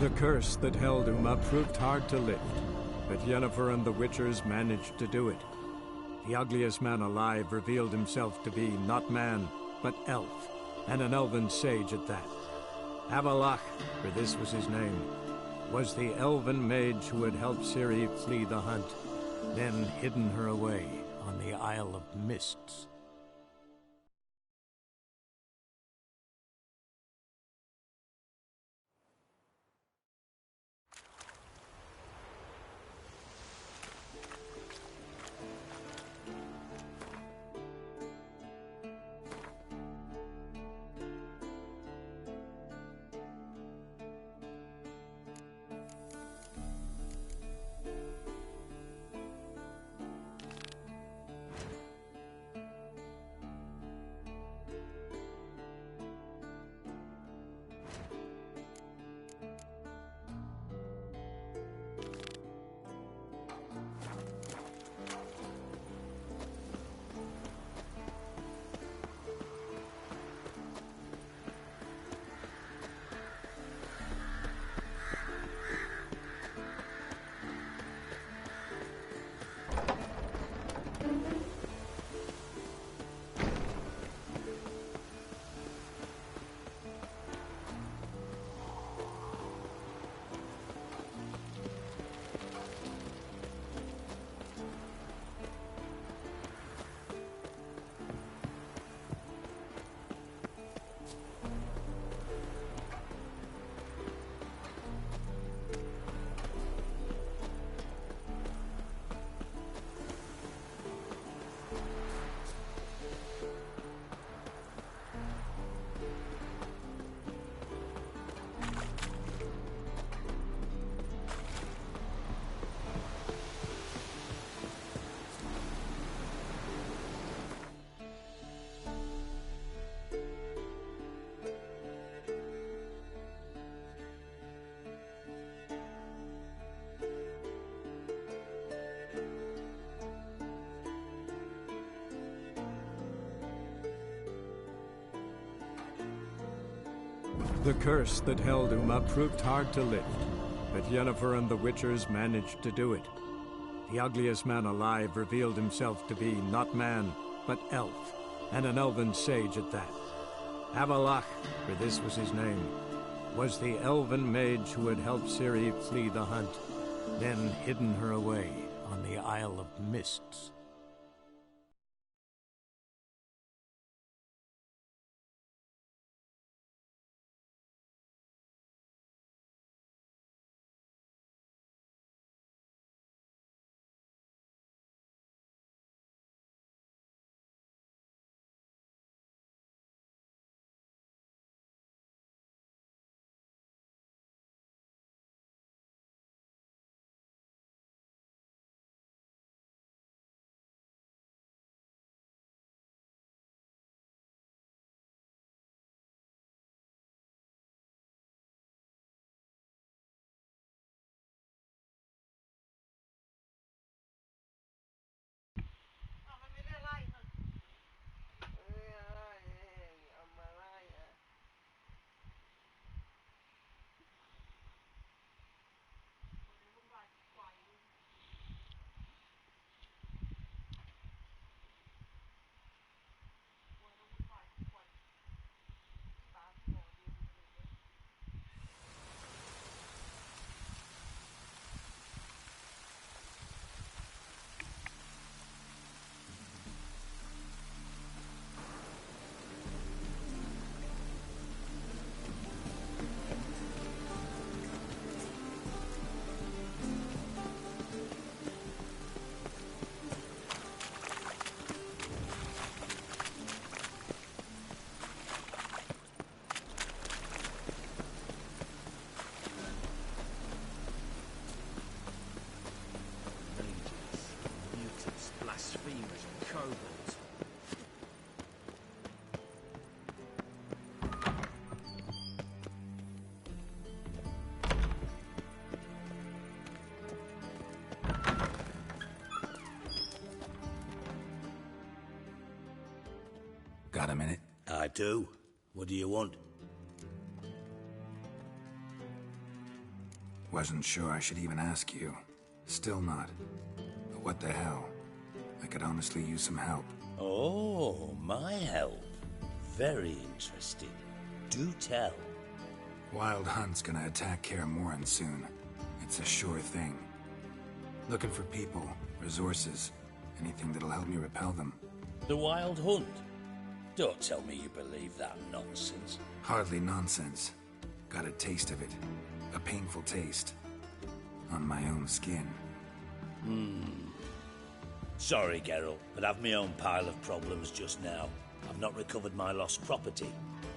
The curse that held Uma proved hard to lift, but Yennefer and the Witchers managed to do it. The ugliest man alive revealed himself to be not man, but elf, and an elven sage at that. Avalach, for this was his name, was the elven mage who had helped Ciri flee the hunt, then hidden her away on the Isle of Mists. The curse that held Uma proved hard to lift, but Yennefer and the Witchers managed to do it. The ugliest man alive revealed himself to be not man, but elf, and an elven sage at that. Avalach, for this was his name, was the elven mage who had helped Ciri flee the hunt, then hidden her away on the Isle of Mists. Got a minute? I do. What do you want? Wasn't sure I should even ask you. Still not. But what the hell? I could honestly use some help. Oh, my help. Very interesting. Do tell. Wild Hunt's gonna attack Kaer Morhen soon. It's a sure thing. Looking for people, resources, anything that'll help me repel them. The Wild Hunt? Don't tell me you believe that nonsense. Hardly nonsense. Got a taste of it. A painful taste. On my own skin. Sorry, Geralt, but I've my own pile of problems just now. I've not recovered my lost property.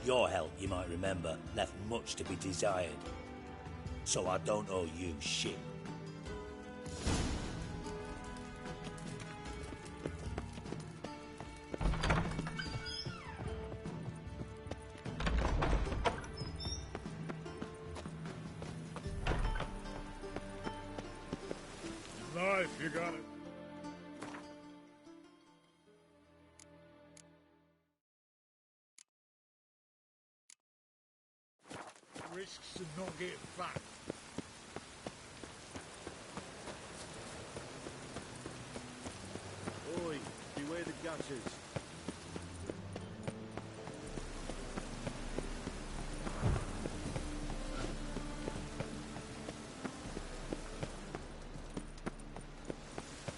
Your help, you might remember, left much to be desired. So I don't owe you shit. Life, you got it. Risks of not getting back. Oi, beware the gutters.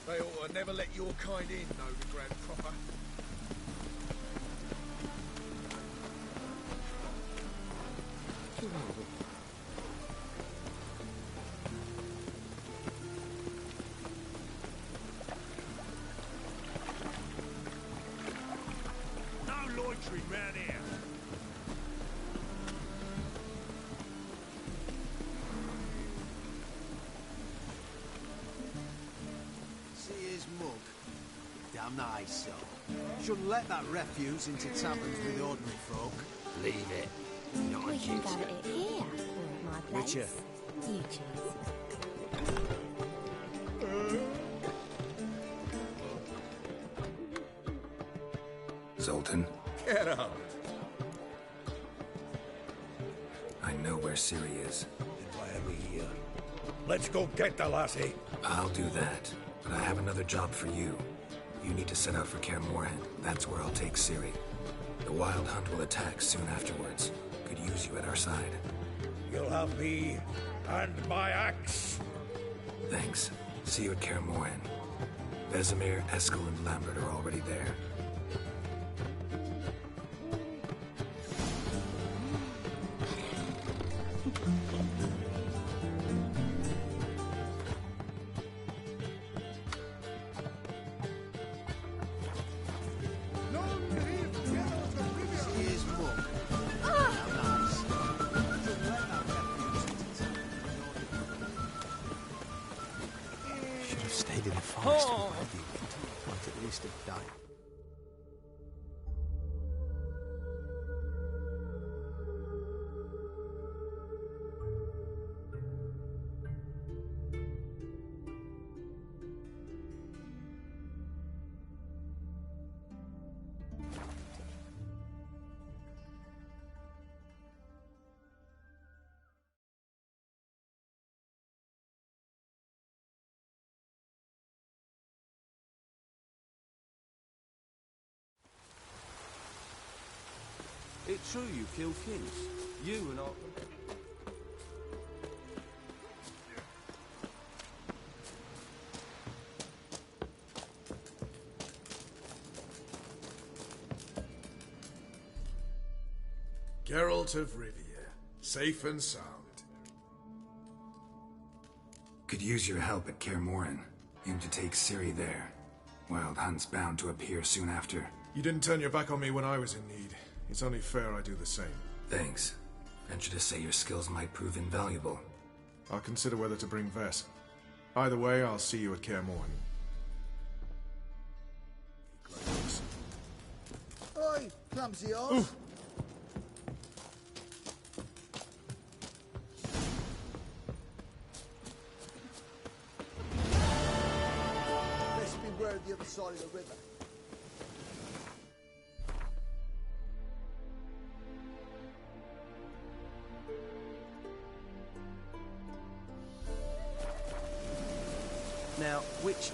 They ought to never let your kind in, know the Grand Proper. No loitering round here. See his mug? Damn nice, so. Shouldn't let that refuse into taverns with ordinary folk. Leave it. Not We a can kid. gather it here, or at my place. Whicher? You choose. Zoltan, Get up. I know where Ciri is. Why are we here? Let's go get the lassie. I'll do that, but I have another job for you. You need to set out for Kaer Morhen. That's where I'll take Ciri. The Wild Hunt will attack soon afterwards. Could use you at our side. You'll have me and my axe. Thanks. See you at Kaer Morhen. Vesemir, Eskel, and Lambert are already there. See his mug? Damn nice. Shouldn't let that refuse into taverns with ordinary folk. Should have stayed in the forest with Eddie. Might at least have died. It's true you killed kings. You and all... Geralt of Rivia, safe and sound. Could use your help at Kaer Morhen. Aim to take Ciri there. Wild Hunt's bound to appear soon after. You didn't turn your back on me when I was in need. It's only fair I do the same. Thanks. Venture to say your skills might prove invaluable. I'll consider whether to bring Vess. Either way, I'll see you at Kaer Morhen. Oi, clumsy horse. Best beware of the other side of the river. Now, witches.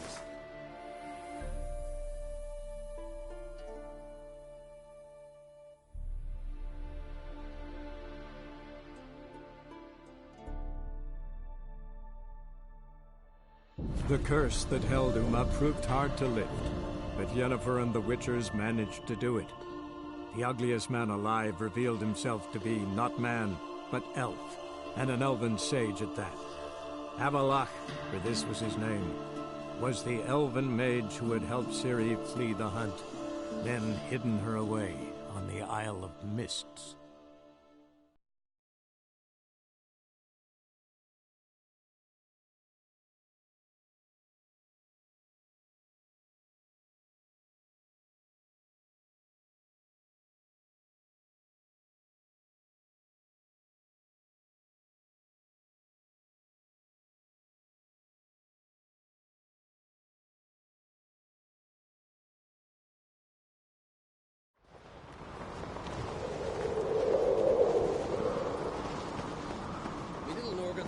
The curse that held Uma proved hard to lift, but Yennefer and the Witchers managed to do it. The ugliest man alive revealed himself to be not man, but elf, and an elven sage at that. Avalach, for this was his name, was the elven mage who had helped Ciri flee the hunt, then hidden her away on the Isle of Mists.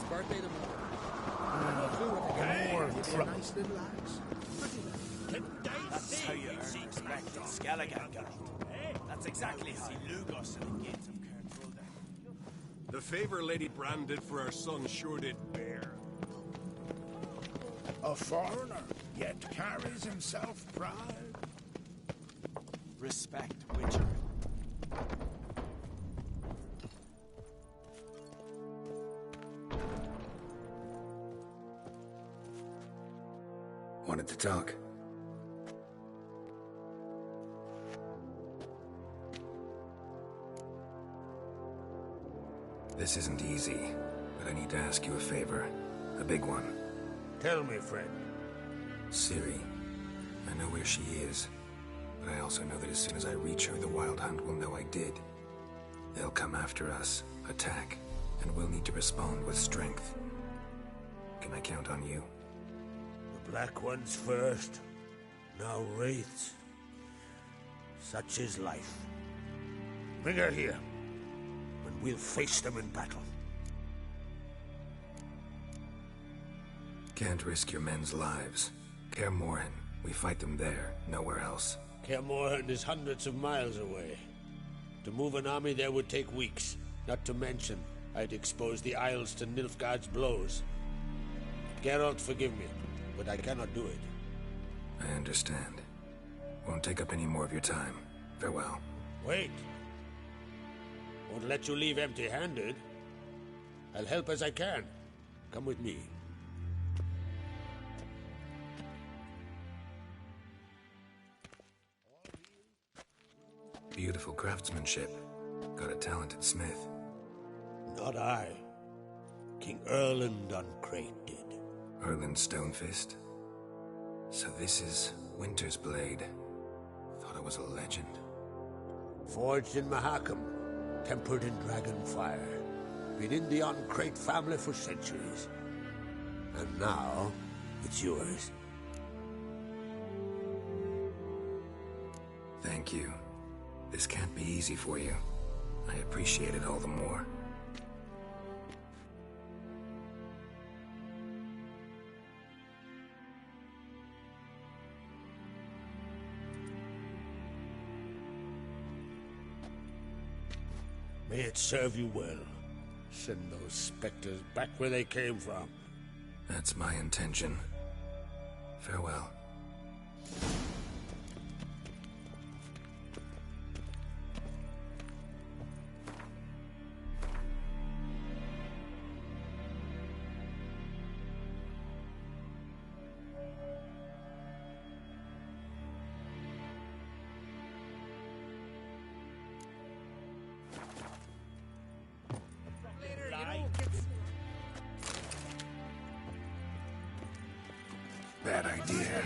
Birthday tomorrow. Nice little lads. That's how you earn respect in Skellige, Geralt. That's exactly how Lugos and the gates of Cairn. The favor Lady Brand did for our son sure did bear. A foreigner, yet carries himself proud. Respect, Witcher. Wanted to talk. This isn't easy, but I need to ask you a favor. A big one. Tell me, friend. Ciri. I know where she is, but I also know that as soon as I reach her, the Wild Hunt will know I did. They'll come after us, attack, and we'll need to respond with strength. Can I count on you? The Black Ones first, now Wraiths. Such is life. Bring her here, and we'll face them in battle. Can't risk your men's lives. Kaer Morhen, we fight them there, nowhere else. Kaer Morhen is hundreds of miles away. To move an army there would take weeks. Not to mention, I'd expose the Isles to Nilfgaard's blows. Geralt, forgive me, but I cannot do it. I understand. Won't take up any more of your time. Farewell. Wait. Won't let you leave empty-handed. I'll help as I can. Come with me. Beautiful craftsmanship. Got a talented smith. Not I. King Erland Uncrate did. Erland Stonefist? So this is Winter's Blade. Thought it was a legend. Forged in Mahakam, tempered in dragon fire. Been in the Uncrate family for centuries. And now, it's yours. Thank you. This can't be easy for you. I appreciate it all the more. May it serve you well. Send those specters back where they came from. That's my intention. Farewell. Bad idea.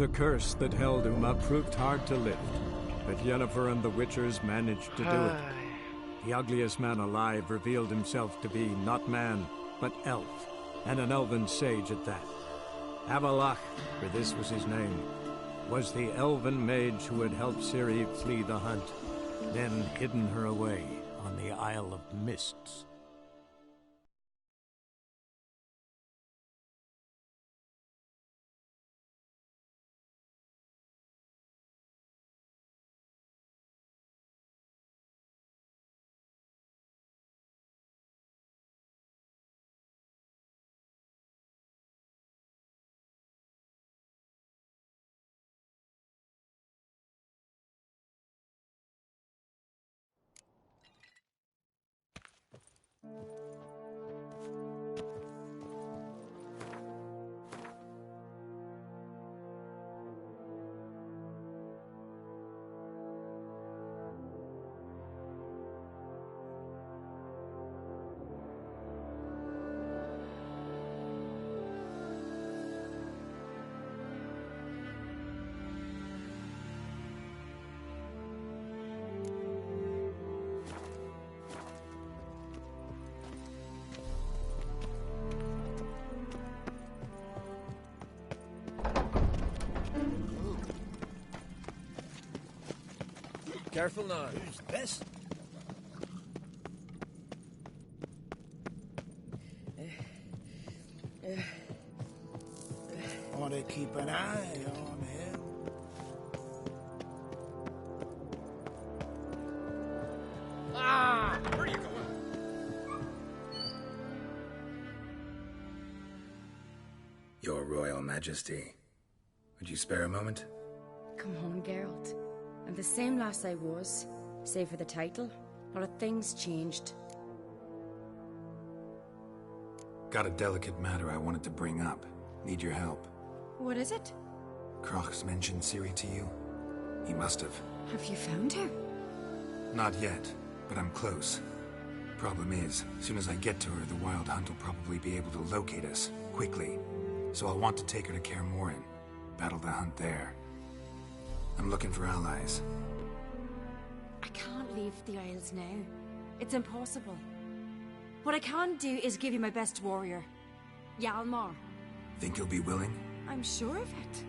The curse that held Uma proved hard to lift, but Yennefer and the Witchers managed to do it. The ugliest man alive revealed himself to be not man, but elf, and an elven sage at that. Avalach, for this was his name, was the elven mage who had helped Ciri flee the hunt, then hidden her away on the Isle of Mists. Careful now. Who's this? Want to keep an eye on him. Ah! Where are you going? Your Royal Majesty. Would you spare a moment? Come on, Geralt. I'm the same lass I was, save for the title. Not a thing's changed. Got a delicate matter I wanted to bring up. Need your help. What is it? Croc's mentioned Ciri to you? He must have. Have you found her? Not yet, but I'm close. Problem is, as soon as I get to her, the Wild Hunt will probably be able to locate us, quickly. So I'll want to take her to Kaer Morhen. Battle the hunt there. I'm looking for allies. I can't leave the Isles now. It's impossible. What I can do is give you my best warrior, Hjalmar. Think you'll be willing? I'm sure of it.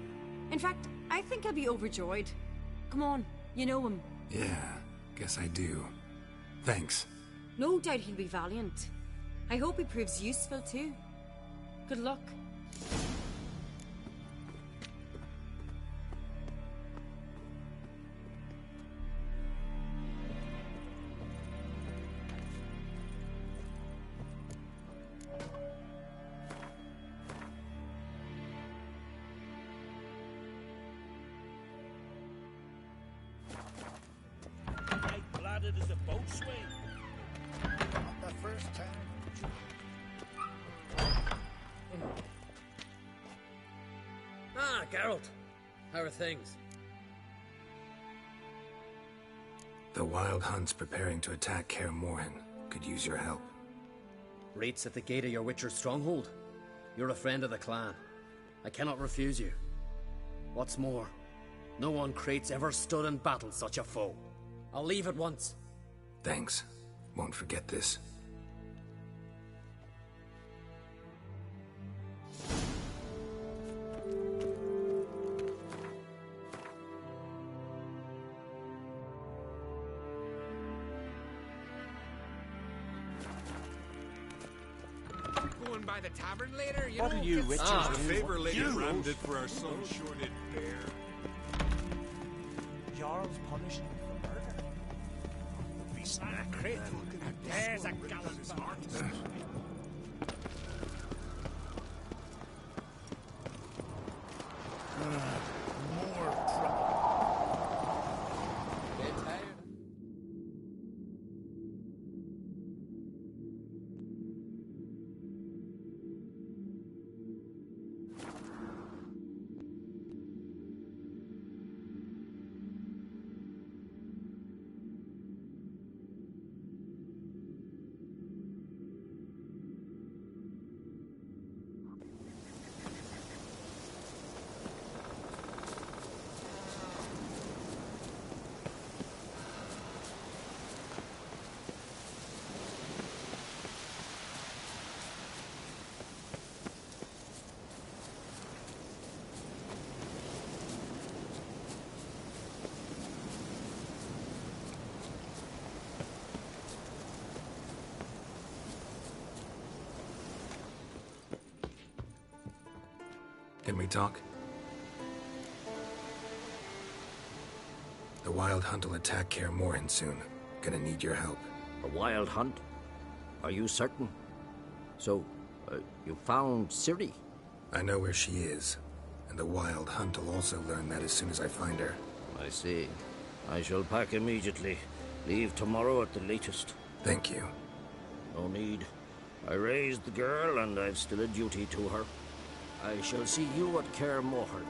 In fact, I think I'll be overjoyed. Come on, you know him. Yeah, guess I do. Thanks. No doubt he'll be valiant. I hope he proves useful too. Good luck. As a boatswain. Not the first time. Ah, Geralt. How are things? The Wild Hunt's preparing to attack Kaer Morhen. Could use your help. Rates at the gate of your Witcher's stronghold. You're a friend of the clan. I cannot refuse you. What's more, no one Krait's ever stood and battled such a foe. I'll leave at once. Thanks. Won't forget this. Going by the tavern later, you What know? are you, Witcher? A favor lady branded for our sun-shorted bear. Jarl's punishing him for murder. Be slack, Crit. There's a gallant bard. More trouble. Get tired? Can we talk? The Wild Hunt will attack Kaer Morhen soon. Gonna need your help. A wild hunt? Are you certain? So, you found Ciri? I know where she is, and the Wild Hunt will also learn that as soon as I find her. I see. I shall pack immediately. Leave tomorrow at the latest. Thank you. No need. I raised the girl, and I've still a duty to her. I shall see you at Kaer Morhen.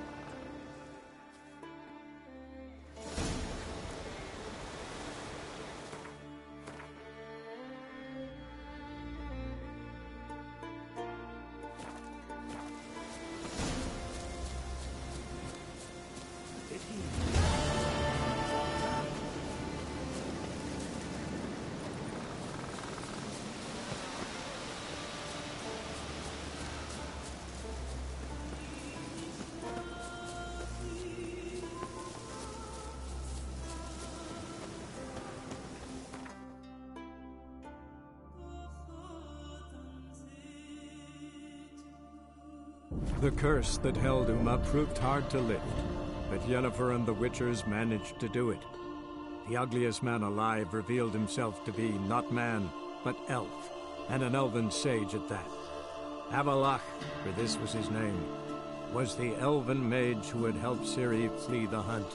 The curse that held Uma proved hard to lift, but Yennefer and the Witchers managed to do it. The ugliest man alive revealed himself to be not man, but elf, and an elven sage at that. Avalach, for this was his name, was the elven mage who had helped Ciri flee the hunt,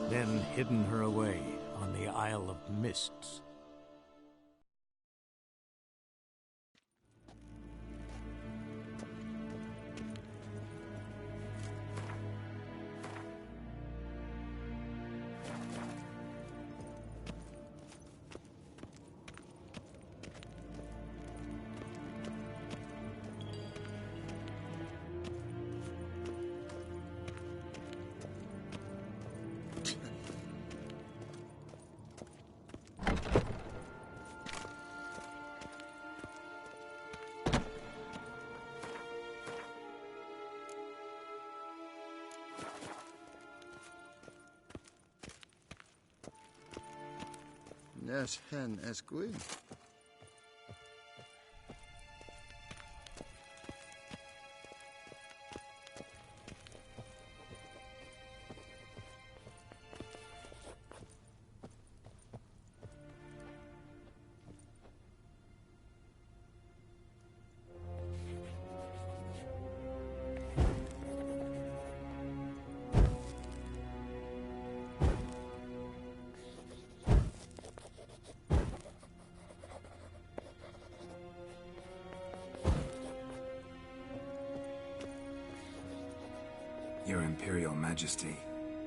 then hidden her away on the Isle of Mists. Nes hen esgwyn. Your Imperial Majesty.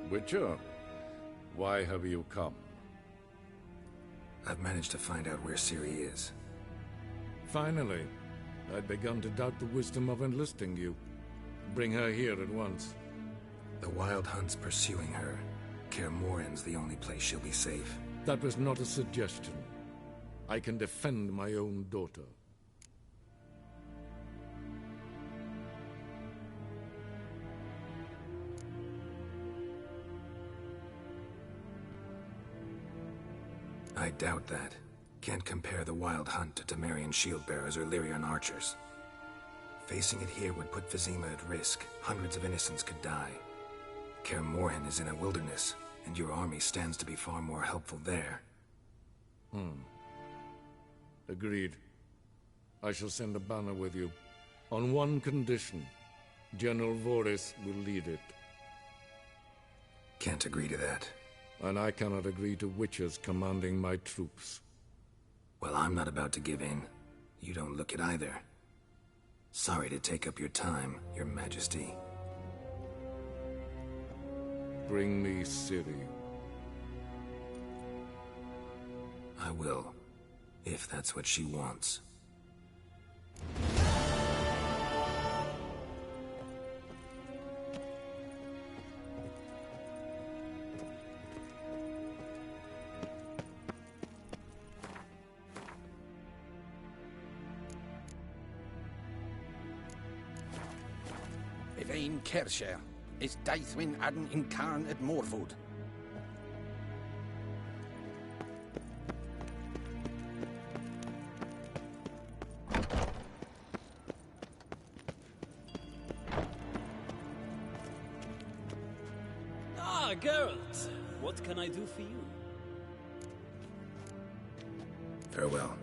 Witcher, why have you come? I've managed to find out where Ciri is. Finally. I'd begun to doubt the wisdom of enlisting you. Bring her here at once. The Wild Hunt's pursuing her. Kaer Morhen's the only place she'll be safe. That was not a suggestion. I can defend my own daughter. I doubt that. Can't compare the Wild Hunt to Temerian shield-bearers or Lyrian archers. Facing it here would put Vizima at risk. Hundreds of innocents could die. Kaer Morhen is in a wilderness, and your army stands to be far more helpful there. Agreed. I shall send a banner with you. On one condition. General Voris will lead it. Can't agree to that. And I cannot agree to witches commanding my troops. Well, I'm not about to give in. You don't look it either. Sorry to take up your time, Your Majesty. Bring me Ciri. I will, if that's what she wants. Evain Kershire is Daithwin Adden in Carn at Morfoot. Ah, Geralt. What can I do for you? Farewell.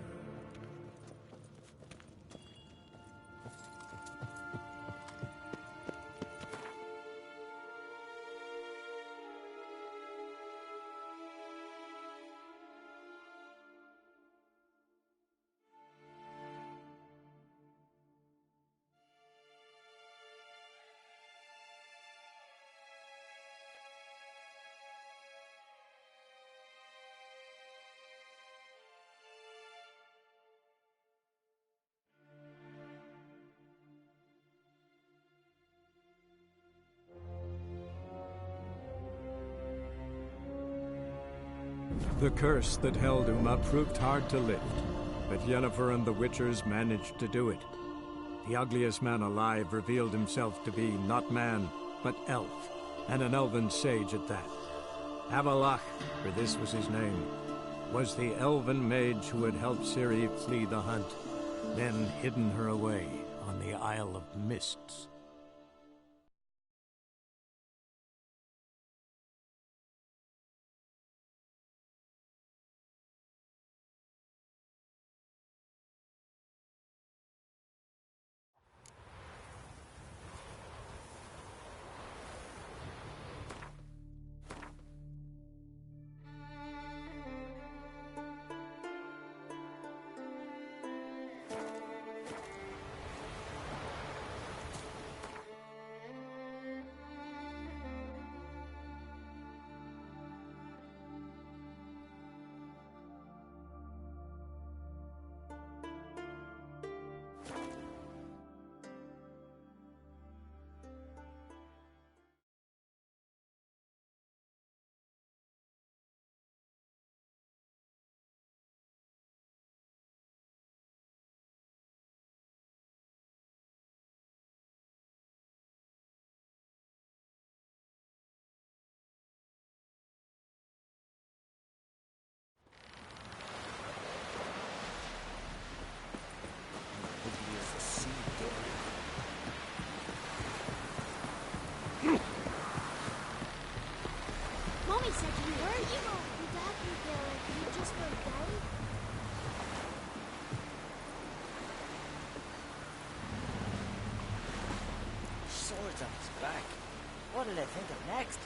The curse that held Uma proved hard to lift, but Yennefer and the Witchers managed to do it. The ugliest man alive revealed himself to be not man, but elf, and an elven sage at that. Avalach, for this was his name, was the elven mage who had helped Ciri flee the hunt, then hidden her away on the Isle of Mists. Mommy said you were. You know, your dad would be like, you just went down. Swords on his back. What'll they think of next?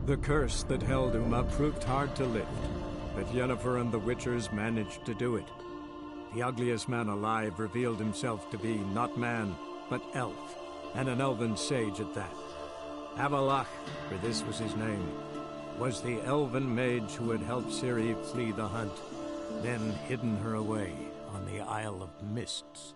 The curse that held Uma proved hard to lift, but Yennefer and the Witchers managed to do it. The ugliest man alive revealed himself to be not man, but elf, and an elven sage at that. Avalach, for this was his name, was the elven mage who had helped Ciri flee the hunt, then hidden her away on the Isle of Mists.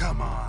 Come on.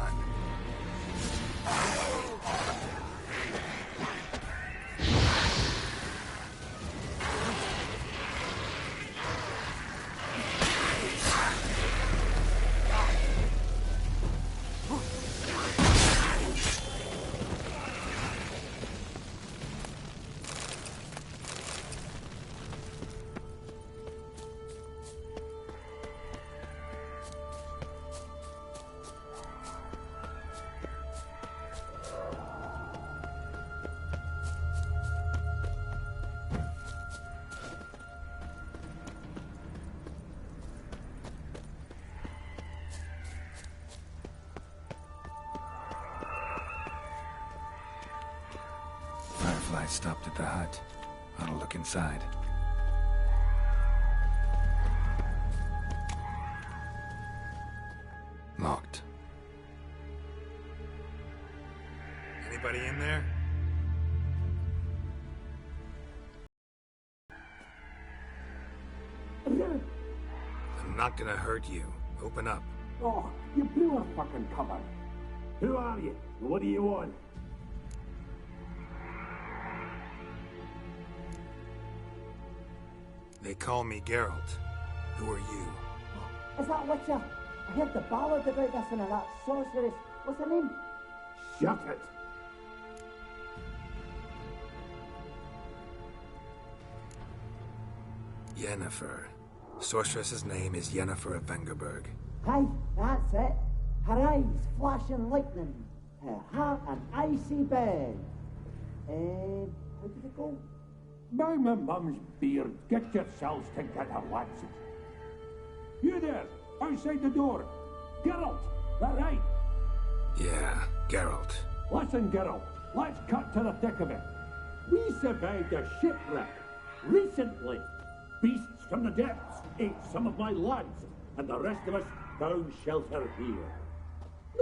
I stopped at the hut. I'll look inside. Locked. Anybody in there? I'm not gonna hurt you. Open up. Oh, you blew a fucking cover. Who are you? What do you want? They call me Geralt. Who are you? Is that Witcher? I heard the ballad about this one of that sorceress. What's her name? Shut it! Yennefer. Sorceress's name is Yennefer of Vengerberg. Aye, that's it. Her eyes flashing lightning. Her heart an icy bed. How did it go? By my mum's beard, get yourselves together, lads. You there, outside the door. Geralt, that right? Yeah, Geralt. Listen, Geralt, let's cut to the thick of it. We survived a shipwreck recently. Beasts from the depths ate some of my lads, and the rest of us found shelter here.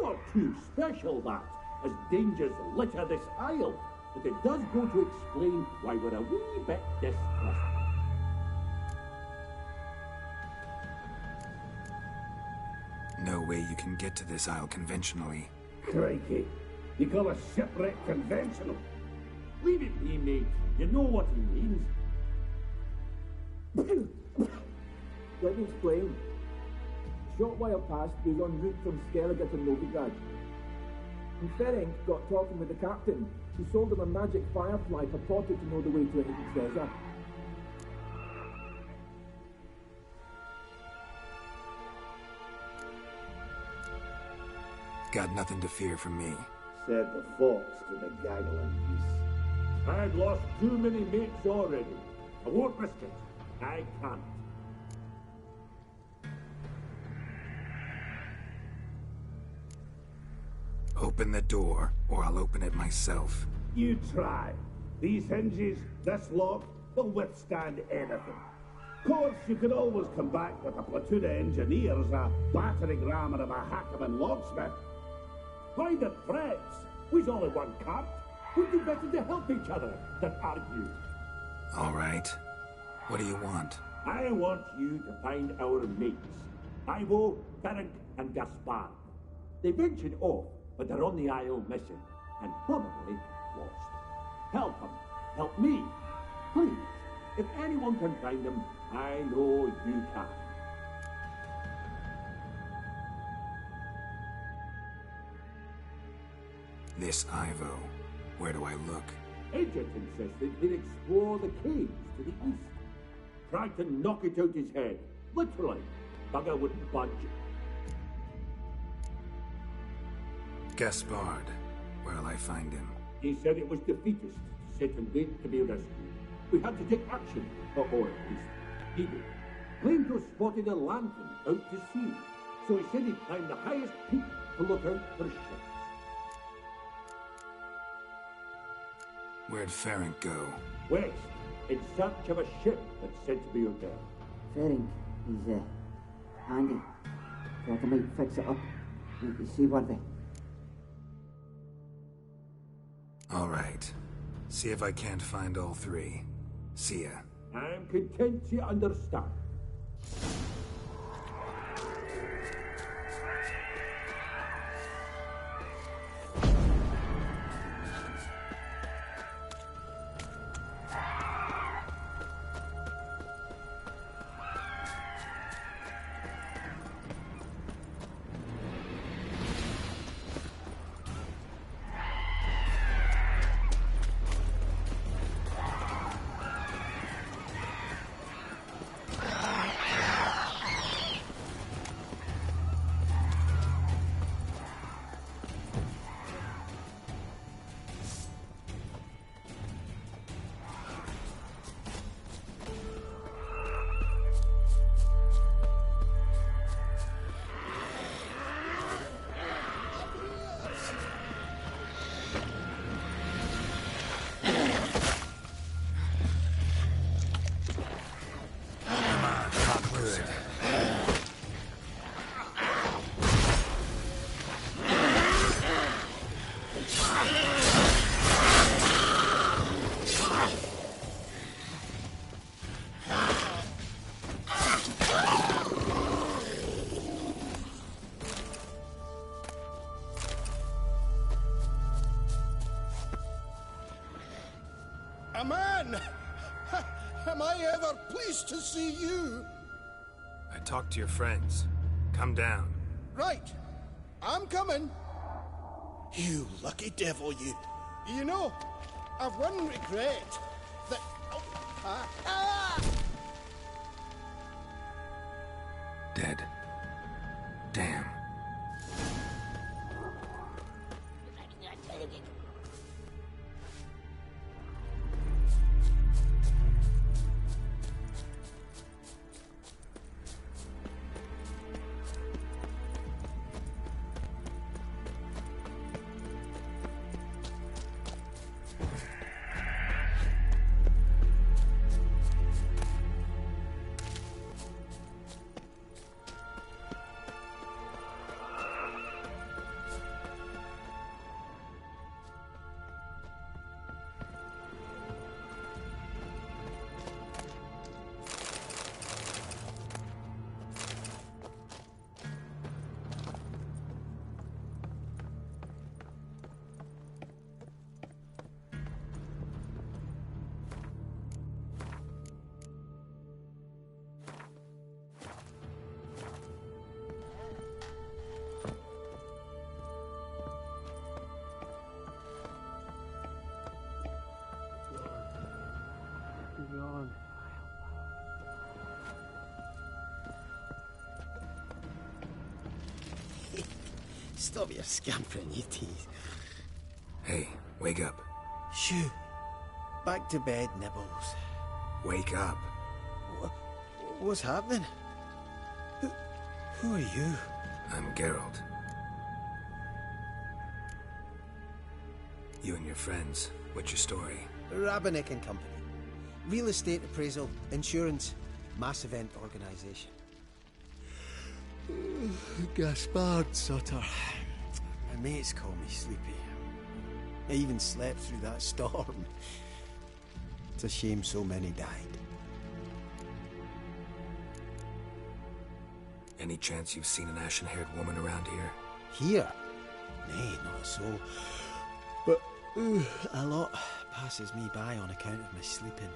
Not too special, that, as dangers litter this isle. but it does go to explain why we're a wee bit distrustful. No way you can get to this isle conventionally. Crikey, you call a shipwreck conventional? Leave it be, mate. You know what he means. Let me explain. A short while past, we were en route from Skellige to Novigrad. And Ferenc got talking with the captain, who sold him a magic firefly purported to know the way to a hidden treasure. Got nothing to fear from me. Said the fox to the gaggling geese. I've lost too many mates already. I won't risk it. I can't. Open the door, or I'll open it myself. You try. These hinges, this lock, they'll withstand anything. Of course, you could always come back with a platoon of engineers, a battering ram, and a hackman locksmith. Why the threats? We's only one cart. We'd do better to help each other than argue. All right. What do you want? I want you to find our mates. Ivo, Ferenc, and Gaspard. They ventured off, but they're on the Isle missing, and probably lost. Help them. Help me. Please. If anyone can find them, I know you can. This Ivo. Where do I look? Agent insisted he'd explore the caves to the east. Tried to knock it out his head. Literally. Bugger wouldn't budge. Gaspard. Where'll I find him? He said it was defeatist, set and wait to be rescued. We had to take action, or at least he did. Claimed to have spotted a lantern out to sea, so he said he'd climb the highest peak to look out for ships. Where'd Ferenc go? West, in search of a ship that's said to be out there. Ferenc, he's handy. Thought I might fix it up. Make it seaworthy. All right. See if I can't find all three. See ya. I'm content to understand. A man! Am I ever pleased to see you? I talked to your friends. Come down. Right. I'm coming. You lucky devil, you. You know, I've one regret. That... Dead. Damn. on. Stop your scampering, you tease. Hey, wake up. Shoo. Back to bed, Nibbles. Wake up. What's happening? Who are you? I'm Geralt. You and your friends, what's your story? Rabenik and Company. Real estate appraisal, insurance, mass event organisation. Gaspard Sutter. My mates call me Sleepy. I even slept through that storm. It's a shame so many died. Any chance you've seen an ashen-haired woman around here? Here? Nay, not a soul. But a lot passes me by on account of my sleeping.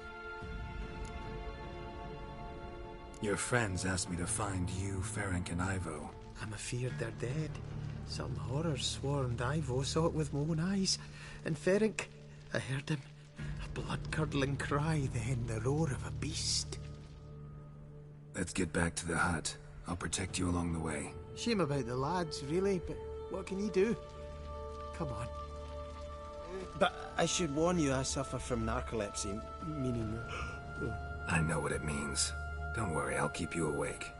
Your friends asked me to find you, Ferenc, and Ivo. I'm afeard they're dead. Some horrors swarmed Ivo, saw it with my own eyes. And Ferenc, I heard him. A blood-curdling cry, then the roar of a beast. Let's get back to the hut. I'll protect you along the way. Shame about the lads, really, but what can you do? Come on. But I should warn you, I suffer from narcolepsy, meaning... I know what it means. Don't worry, I'll keep you awake.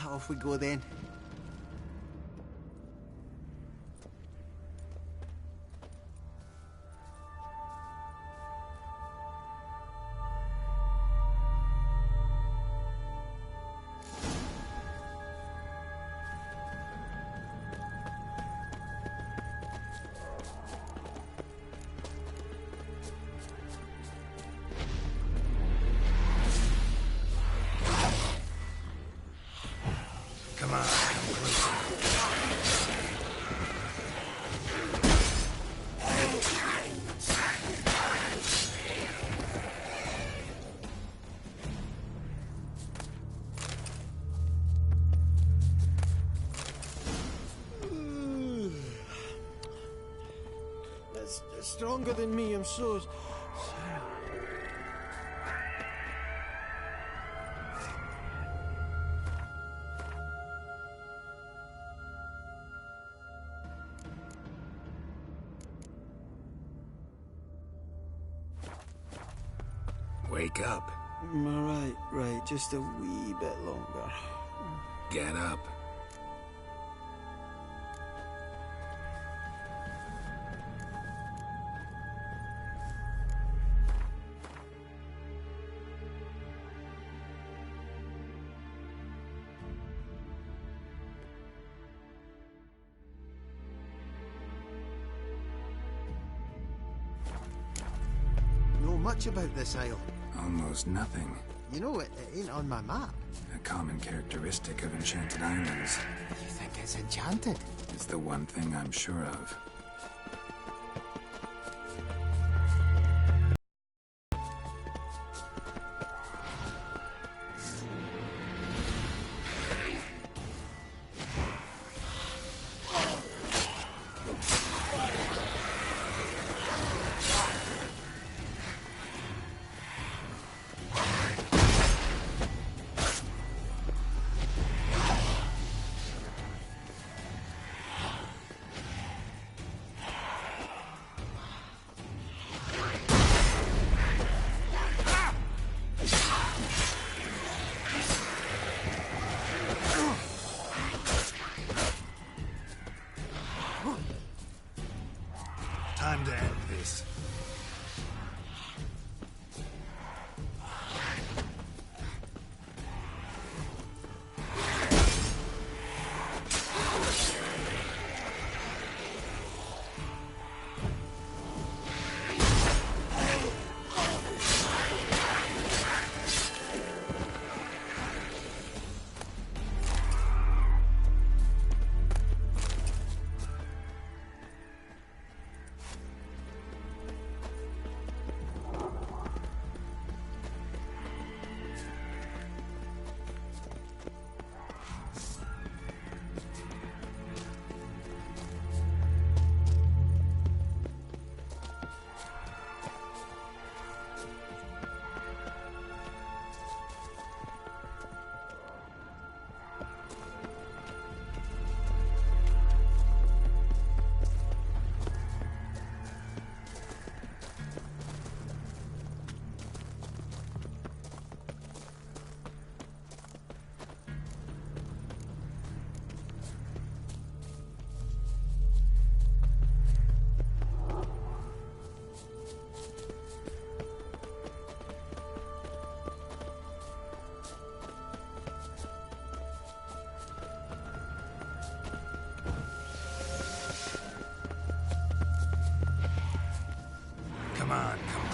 Off we go then. Come on, come closer. That's stronger than me, I'm so... Wake up. Right, just a wee bit longer. Get up. Know much about this isle? Almost nothing. You know, it ain't on my map. A common characteristic of enchanted islands. You think it's enchanted? It's the one thing I'm sure of.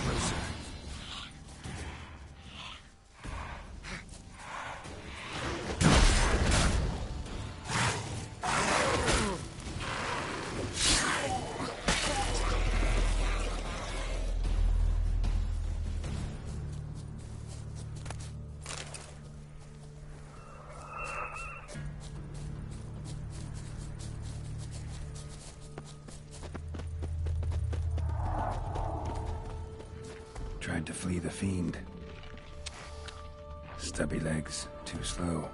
closer. Tried to flee the fiend. Stubby legs, too slow.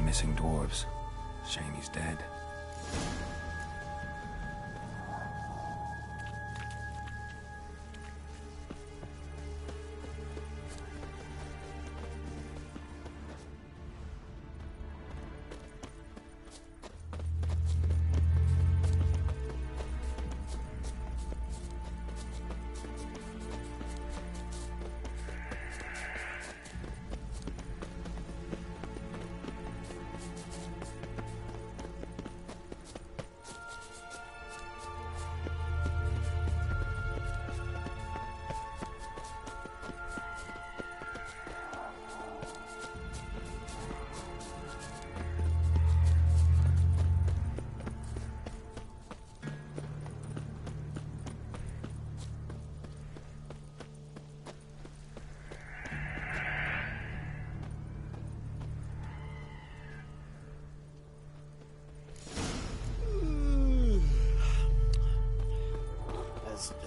Missing dwarves. Shame he's dead.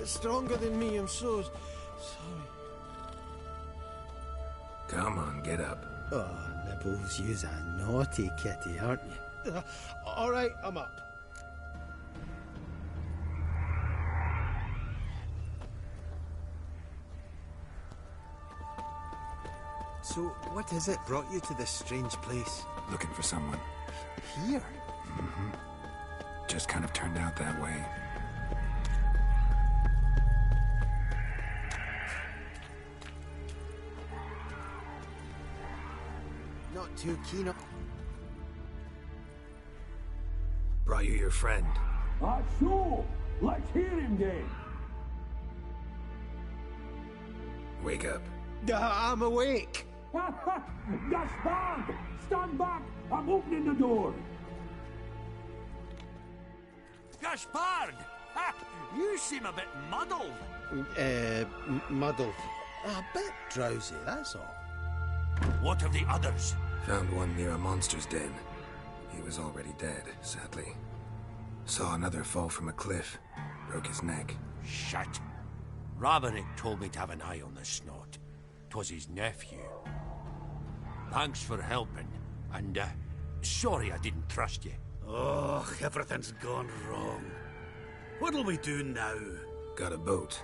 Stronger than me, I'm so sorry. Come on, get up. Oh, Nibbles, you's a naughty kitty, aren't you? All right, I'm up. So, what is it brought you to this strange place? Looking for someone. Here? Mm-hmm. Just kind of turned out that way. Not too keen on... Brought you your friend. So, let's hear him then. Wake up. I'm awake. Gaspard! Stand back! I'm opening the door. Gaspard! Ha! You seem a bit muddled. Muddled. A bit drowsy, that's all. What of the others? Found one near a monster's den. He was already dead, sadly. Saw another fall from a cliff. Broke his neck. Shit. Raverick told me to have an eye on the snot. 'Twas his nephew. Thanks for helping, and, sorry I didn't trust you. Oh, everything's gone wrong. What'll we do now? Got a boat.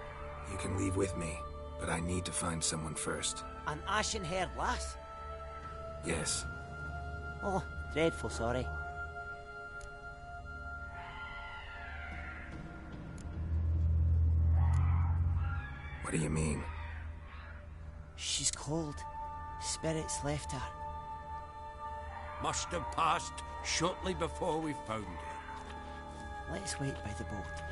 You can leave with me, but I need to find someone first. An ashen-haired lass? Yes. Oh, dreadful sorry. What do you mean? She's cold. Spirits left her. Must have passed shortly before we found her. Let's wait by the boat.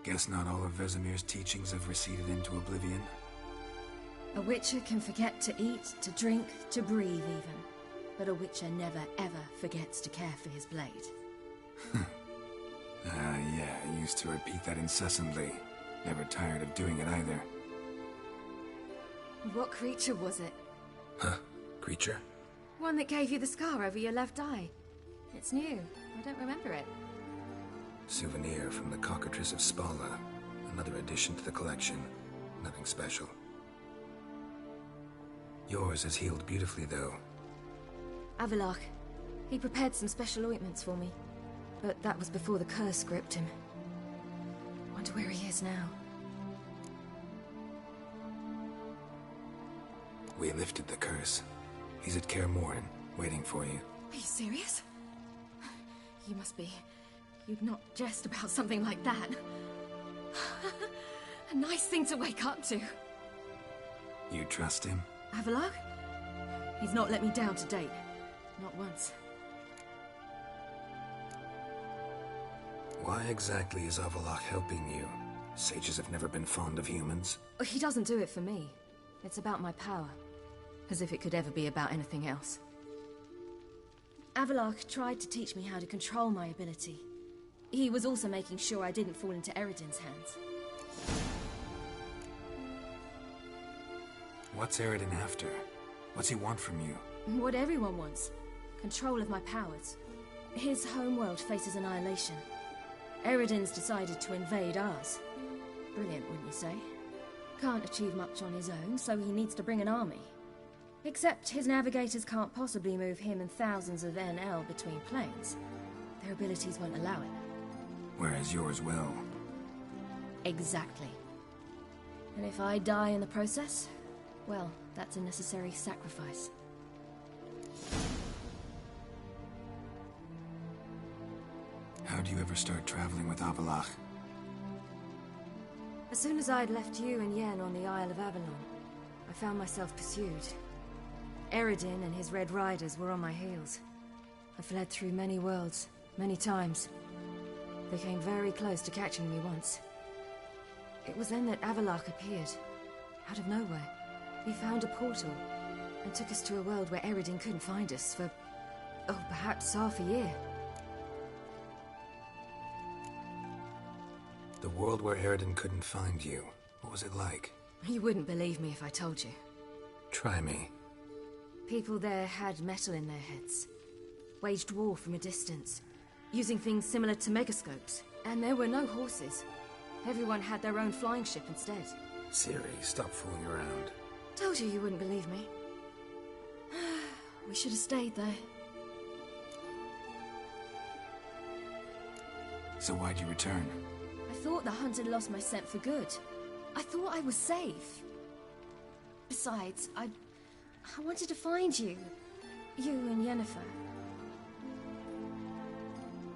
Guess not all of Vesemir's teachings have receded into oblivion. A witcher can forget to eat, to drink, to breathe even. But a witcher never ever forgets to care for his blade. Yeah, I used to repeat that incessantly. Never tired of doing it either. What creature was it? Huh? Creature? One that gave you the scar over your left eye. It's new. I don't remember it. Souvenir from the Cockatrice of Spala. Another addition to the collection. Nothing special. Yours has healed beautifully, though. Avalok. He prepared some special ointments for me. But that was before the curse gripped him. Wonder where he is now. We lifted the curse. He's at Kaer Morhen, waiting for you. Are you serious? You must be. You'd not jest about something like that. A nice thing to wake up to. You trust him? Avalok? He's not let me down to date. Not once. Why exactly is Avalok helping you? Sages have never been fond of humans. He doesn't do it for me. It's about my power. As if it could ever be about anything else. Avalok tried to teach me how to control my ability. He was also making sure I didn't fall into Eredin's hands. What's Eredin after? What's he want from you? What everyone wants. Control of my powers. His homeworld faces annihilation. Eredin's decided to invade ours. Brilliant, wouldn't you say? Can't achieve much on his own, so he needs to bring an army. Except his navigators can't possibly move him and thousands of NL between planes. Their abilities won't allow it. Whereas yours will. Exactly. And if I die in the process, well, that's a necessary sacrifice. How do you ever start traveling with Avallac'h? As soon as I'd left you and Yen on the Isle of Avalon, I found myself pursued. Eredin and his Red Riders were on my heels. I fled through many worlds, many times. They came very close to catching me once. It was then that Avallac'h appeared, out of nowhere. He found a portal, and took us to a world where Eredin couldn't find us for, oh, perhaps half a year. The world where Eredin couldn't find you. What was it like? You wouldn't believe me if I told you. Try me. People there had metal in their heads. Waged war from a distance, using things similar to megascopes. And there were no horses. Everyone had their own flying ship instead. Ciri, stop fooling around. Told you wouldn't believe me. We should have stayed there. So why'd you return? I thought the hunt had lost my scent for good. I thought I was safe. Besides, I wanted to find you. You and Yennefer.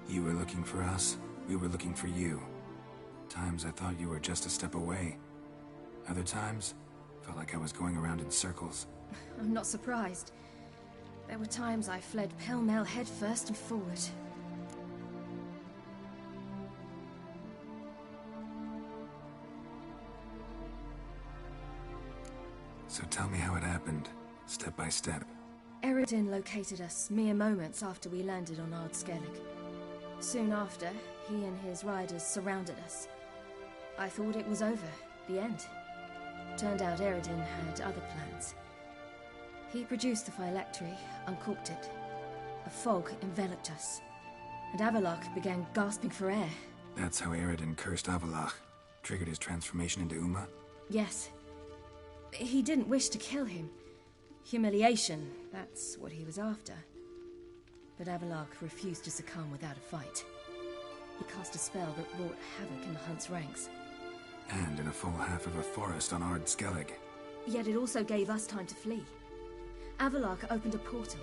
You were looking for us, we were looking for you. Times I thought you were just a step away. Other times, felt like I was going around in circles. I'm not surprised. There were times I fled pell-mell head first and forward. So tell me how it happened, step by step. Eredin located us mere moments after we landed on Ard Skellig. Soon after, he and his riders surrounded us. I thought it was over, the end. Turned out Eredin had other plans. He produced the phylactery, uncorked it. A fog enveloped us, and Avallac'h began gasping for air. That's how Eredin cursed Avallac'h, triggered his transformation into Uma? Yes. He didn't wish to kill him. Humiliation, that's what he was after. But Avallac'h refused to succumb without a fight. He cast a spell that wrought havoc in the Hunt's ranks. And in a full half of a forest on Ard Skellig. Yet it also gave us time to flee. Avallac'h opened a portal.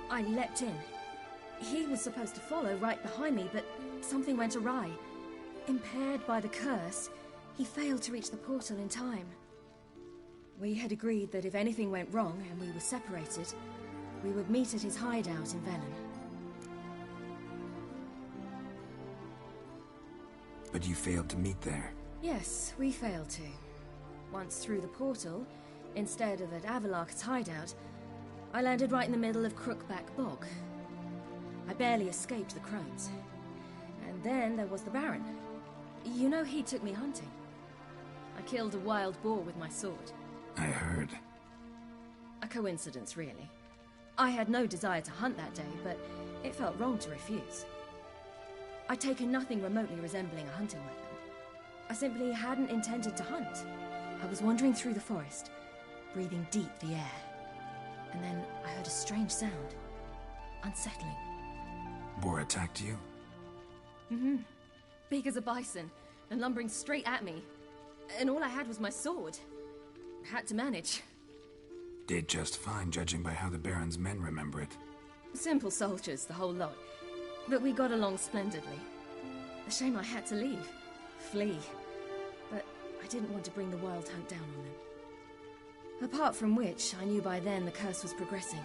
I leapt in. He was supposed to follow right behind me, but something went awry. Impaired by the curse, he failed to reach the portal in time. We had agreed that if anything went wrong and we were separated, we would meet at his hideout in Velen. But you failed to meet there. Yes, we failed to. Once through the portal, instead of at Avallac'h's hideout, I landed right in the middle of Crookback Bog. I barely escaped the crones. And then there was the Baron. You know he took me hunting. I killed a wild boar with my sword. I heard. A coincidence, really. I had no desire to hunt that day, but it felt wrong to refuse. I'd taken nothing remotely resembling a hunting weapon. I simply hadn't intended to hunt. I was wandering through the forest, breathing deep the air. And then I heard a strange sound. Unsettling. Boar attacked you? Mm-hmm. Big as a bison, and lumbering straight at me. And all I had was my sword. Had to manage. Did just fine, judging by how the Baron's men remember it. Simple soldiers, the whole lot. But we got along splendidly. A shame I had to leave. Flee. But I didn't want to bring the Wild Hunt down on them. Apart from which, I knew by then the curse was progressing.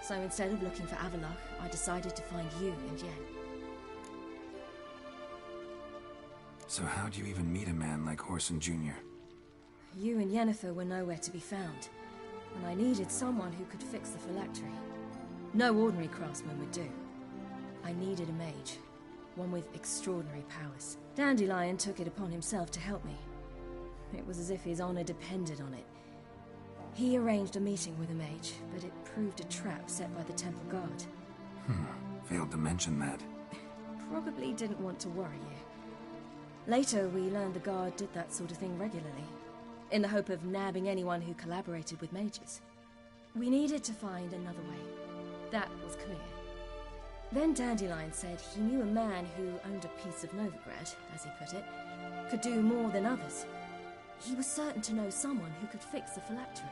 So instead of looking for Avallac'h, I decided to find you and Yen. So how'd you even meet a man like Whoreson Jr.? You and Yennefer were nowhere to be found, and I needed someone who could fix the phylactery. No ordinary craftsman would do. I needed a mage, one with extraordinary powers. Dandelion took it upon himself to help me. It was as if his honor depended on it. He arranged a meeting with a mage, but it proved a trap set by the Temple Guard. Failed to mention that. Probably didn't want to worry you. Later, we learned the Guard did that sort of thing regularly, in the hope of nabbing anyone who collaborated with mages. We needed to find another way. That was clear. Then Dandelion said he knew a man who owned a piece of Novigrad, as he put it, could do more than others. He was certain to know someone who could fix the phylactery.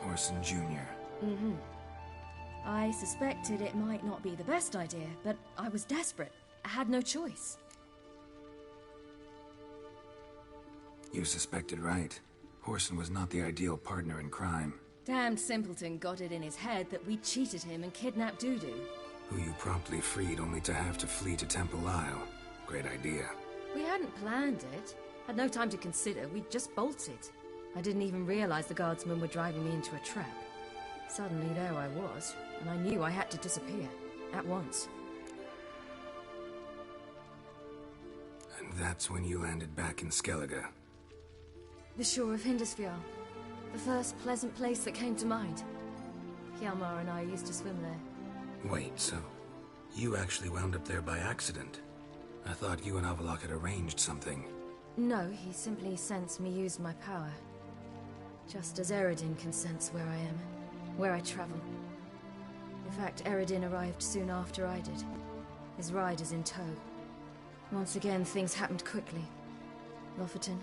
Orson Jr. Mm-hmm. I suspected it might not be the best idea, but I was desperate. I had no choice. You suspected right. Orson was not the ideal partner in crime. Damned simpleton got it in his head that we'd cheated him and kidnapped Dudu. Who you promptly freed only to have to flee to Temple Isle. Great idea. We hadn't planned it. Had no time to consider. We just bolted. I didn't even realize the guardsmen were driving me into a trap. Suddenly there I was, and I knew I had to disappear. At once. And that's when you landed back in Skellige. The shore of Hindisfjall. The first pleasant place that came to mind. Hjalmar and I used to swim there. Wait, so you actually wound up there by accident? I thought you and Avalok had arranged something. No, he simply sensed me use my power. Just as Eredin can sense where I am, where I travel. In fact, Eredin arrived soon after I did. His riders in tow. Once again, things happened quickly. Lofoten,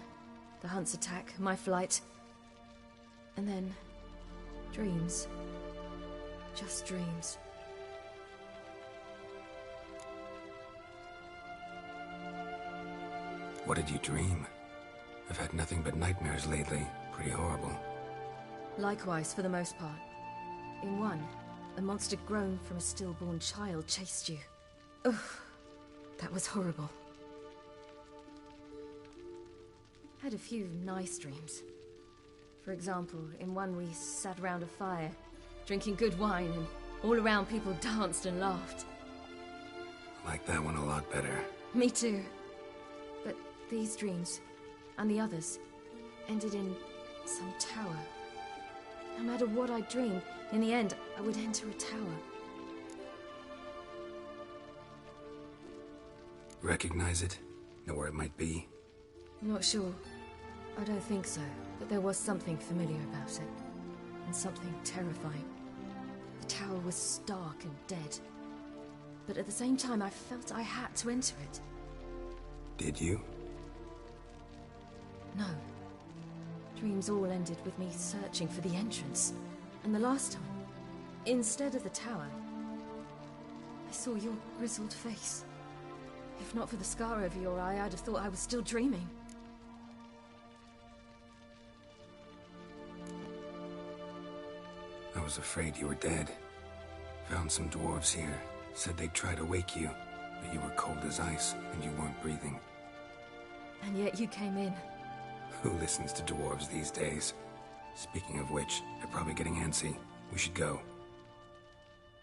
the Hunt's attack, my flight. And then, dreams. Just dreams. What did you dream? I've had nothing but nightmares lately. Pretty horrible. Likewise, for the most part. In one, a monster grown from a stillborn child chased you. Ugh, that was horrible. Had a few nice dreams. For example, in one we sat around a fire, drinking good wine, and all around people danced and laughed. I like that one a lot better. Me too. But these dreams, and the others, ended in some tower. No matter what I dreamed, in the end, I would enter a tower. Recognize it? Know where it might be? Not sure. I don't think so, but there was something familiar about it. And something terrifying. The tower was stark and dead. But at the same time, I felt I had to enter it. Did you? No. Dreams all ended with me searching for the entrance. And the last time, instead of the tower, I saw your grizzled face. If not for the scar over your eye, I'd have thought I was still dreaming. I was afraid you were dead. Found some dwarves here. Said they'd try to wake you, but you were cold as ice and you weren't breathing. And yet you came in. Who listens to dwarves these days? Speaking of which, they're probably getting antsy. We should go.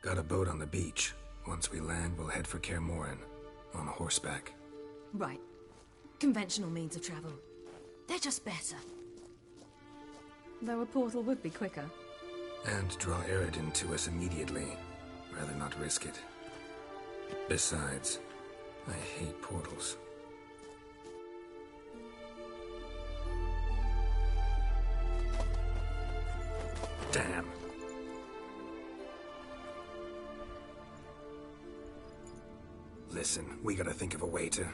Got a boat on the beach. Once we land, we'll head for Kaer Morhen. On horseback. Right. Conventional means of travel. They're just better. Though a portal would be quicker. And draw Eredin to us immediately. Rather not risk it. Besides, I hate portals. Damn. Listen, we gotta think of a way to...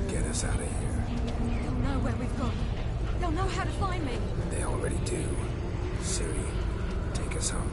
get us out of here. They'll know where we've gone. They'll know how to find me. They already do. Ciri, take us home.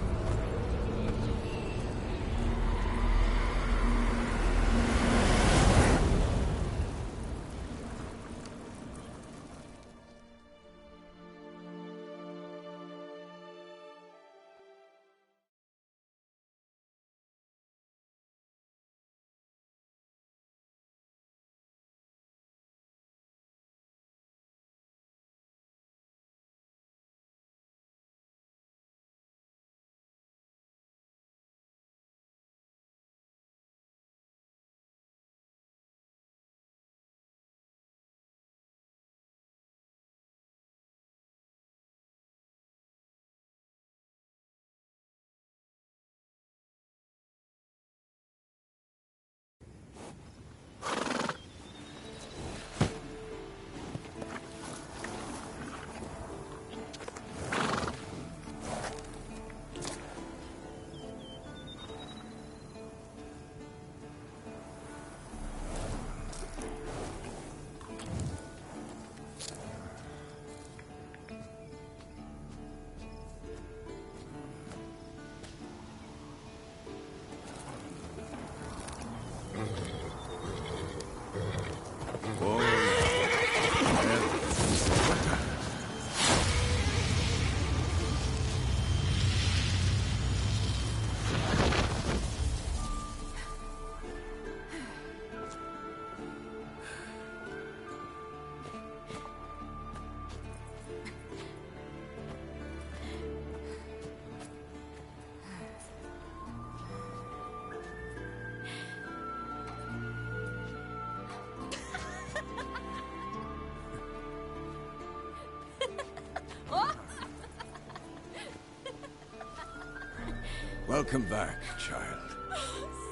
Welcome back, child.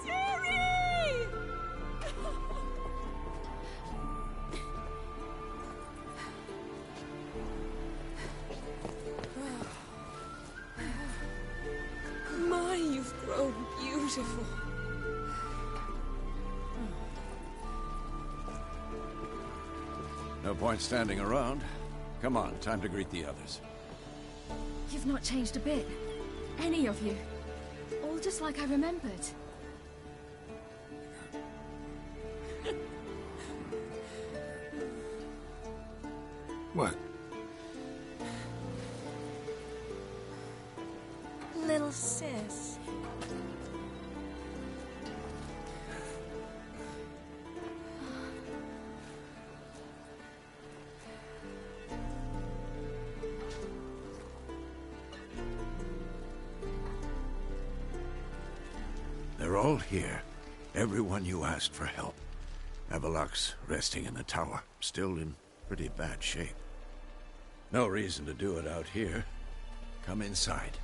Siri! My, you've grown beautiful. No point standing around. Come on, time to greet the others. You've not changed a bit. Any of you. All just like I remembered. What? Little sis. They're all here. Everyone you asked for help. Avalok's resting in the tower, still in pretty bad shape. No reason to do it out here. Come inside.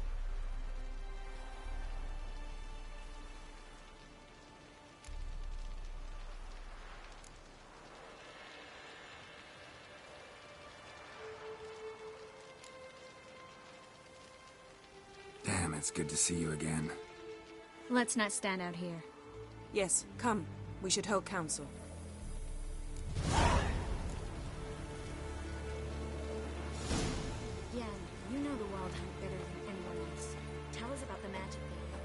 Damn, it's good to see you again. Let's not stand out here. Yes, come. We should hold council. Yeah, you know the Wild Hunt better than anyone else. Tell us about the magic there.